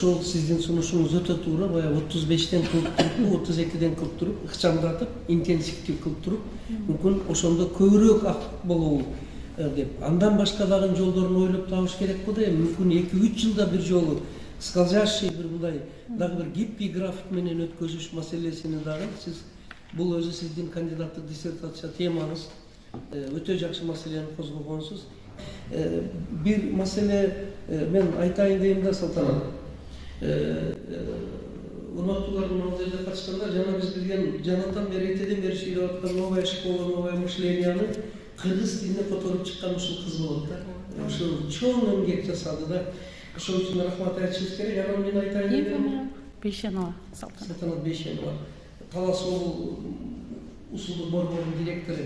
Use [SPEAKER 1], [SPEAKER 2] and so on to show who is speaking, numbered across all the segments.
[SPEAKER 1] Ошол сиздин сунушуңуз өтө туура, баягы 35ден кылып туруп, 32ден кылып туруп, ыкчамдатып, интенсивдүү кылып туруп, мүмкүн ошондо көбүрөөк акт болобу деп. Андан башка дагы жолдорун ойлоп табыш керек го да, мүмкүн 2-3 жылда бир жолу скользящий бир мындай дагы бир гибкий график менен өткөзүш маселесини дагы сиз бул өзү сиздин кандидаттык диссертация темаңыз өтө жакшы маселени козгогонсуз. Бир маселе мен айтайын дейм да, Салтанат. Урматтуулардын алдыда катышкандар, жана биз билген жанатан бери эртеден бери сүйлөп аткан новая школа, новое мышлениени кыргыз тилине которуп чыккан ушул кыз болот да. Ушул чоң эмгек жасады да. Ошол үчүн рахмат айтышыбыз керек. Анан мен айтайын дегеним
[SPEAKER 2] Бейшенова Салтанат
[SPEAKER 1] Бейшенова, Талас усулдук борборунун директору.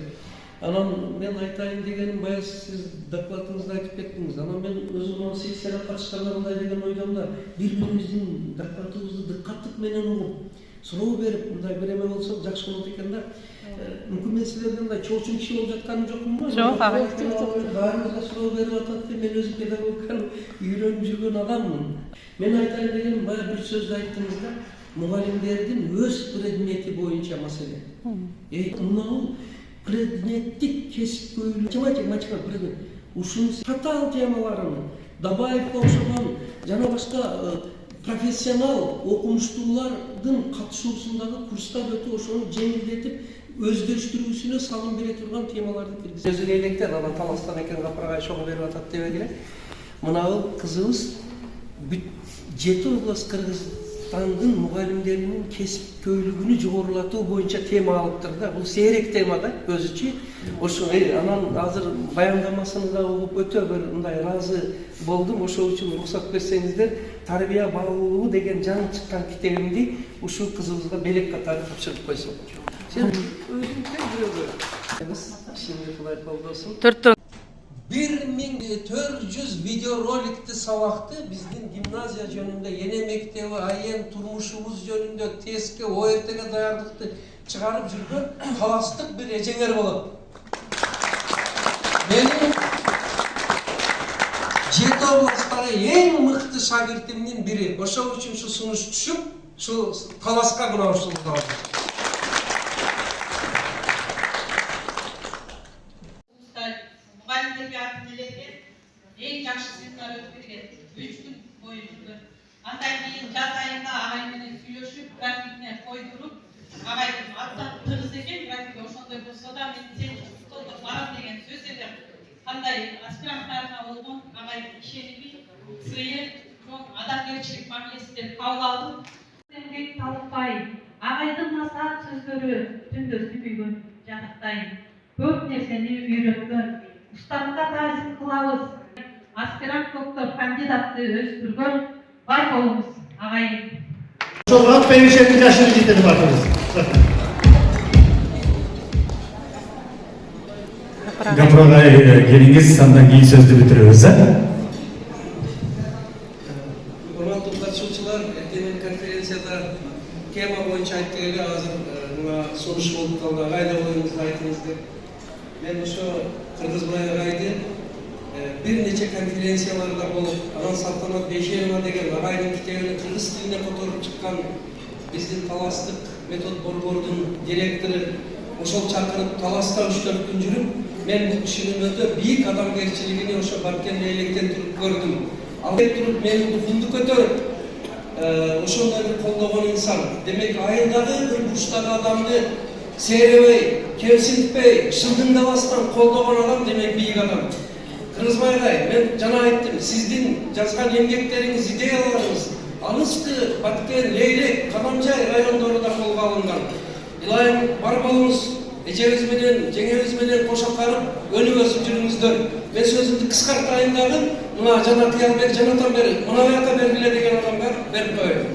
[SPEAKER 1] Анан мен айтайын дегеним, баягы сиз докладыңызда айтып кеттиңиз. Анан мен өзүм сессияга катышканда мындай деген ойдом да, бири-бирибиздин докладыбызды дыкаттык менен угуп, суроо берип, мындай бир эме болсо жакшы болот экен да. Мүмкүн мен силерден мындай чоочун киши болуп жатканым жокмун го?
[SPEAKER 2] Жок,
[SPEAKER 1] баарыбызга суроо берип атат деп, мен өзүм педагогиканы үйрөнүп жүргөн адаммын. Мен айтайын дегеним, баягы бир сөздү айттыңыз да, мугалимдердин өз предмети боюнча маселе. Мына предметтик кесипкөйлүк, математика предмет. Ушунун катаал темаларын Дабаевге окшогон жана башка профессионал окумуштуулардын катышуусундагы курстар өтүп, ошону жеңилдетип өздөштүрүүсүнө салым бере турган темаларды киргизет. Өзү электен анан Таластан экен капыргай чогуу берип атат дебегиле. Мынабул кызыбыз 7 область Кыргызстандын мугалимдеринин кесипкөйлүгүнү жогорулатуу боюнча тема алыптыр да. Бул сейрек тема да өзүчө. Ошо анан азыр баяндамасын да угуп өтө бир мындай ыраазы болдум. Ошол үчүн уруксат берсеңиздер, тарбия баалуулугу деген жаңы чыккан китебимди ушул кызыбызга белек катары тапшырып койсом. Сен өзүңдүн бирөөгө ишиңди кулай колдосун. 1400 видеороликти сабакты биздин гимназия жөнүндө, эне мектеби, айем турмушубуз жөнүндө, тестке, ОРТге даярдыкты чыгарып жүргөн таластык бир эжеңер болот. Менин 7 областтагы эң мыкты шагиртимдин бири. Ошол үчүн ушу сунуш түшүп, ушу таласка мына ушул
[SPEAKER 3] эң жакшы семинар өтүп берген 3 күн бою жүргөн. Андан кийин жаз айында агай менен сүйлөшүп, графикине койдуруп, агайдын аттан тыгыз экен, графики ошондой болсо да мен сен столдо барам деген сөз эле. Кандай аспиранттарына болгон агайдын ишеними, сыйы, чоң адамгерчилик мамилесинен кабыл алдым. Эмгек талыкпай, агайдын насаат сөздөрү түндө сүйлөгөн, жанактайын. Көп нерсени үйрөткөн, устарга таазим кылабыз. Аспирант доктор кандидатты өстүргөн бай болуңуз агайым.
[SPEAKER 4] Ошол перишеттин жашын жетирип атабыз. Гапыргай келиңиз, андан кийин сөздү бүтүрөбүз.
[SPEAKER 1] Урматтуу катышуучулар, эртеңки конференцияда тема боюнча айтты эле, азыр мына сунуш болуп калды, кайда боюңузду айтыңыз деп. Мен ошо Кыргызбай агайды бир нече конференцияларда болуп, анан Салтанат Бейшенова деген агайдын китебин кыргыз тилине которуп чыккан биздин таластык метод борборунун директору ошол чакырып Таласта 3-4 күн жүрүп, мен бул кишинин өтө бийик адамгерчилигини ошо Баркенде электен туруп көрдүм. Ал туруп менин духумду көтөрүп, ошондой бир колдогон инсан. Демек, айылдагы бир бурчтагы адамды сейребей, кемсинтпей, шылдыңдабастан колдогон адам демек бийик адам. Кыргызбай агай, мен жана айттым, сиздин жазган эмгектериңиз, идеяларыңыз алыскы, Баткен, Лейлек, Кадамжай райондорунда колго алынган. Илайым бар болуңуз, эжебиз менен, жеңебиз менен кошо карып, өнүп өсүп жүрүңүздөр. Мен сөзүмдү кыскартайын дагы, мына жана Кыялбек жанатан бери, мына жака бергиле деген адамга берип коеюн.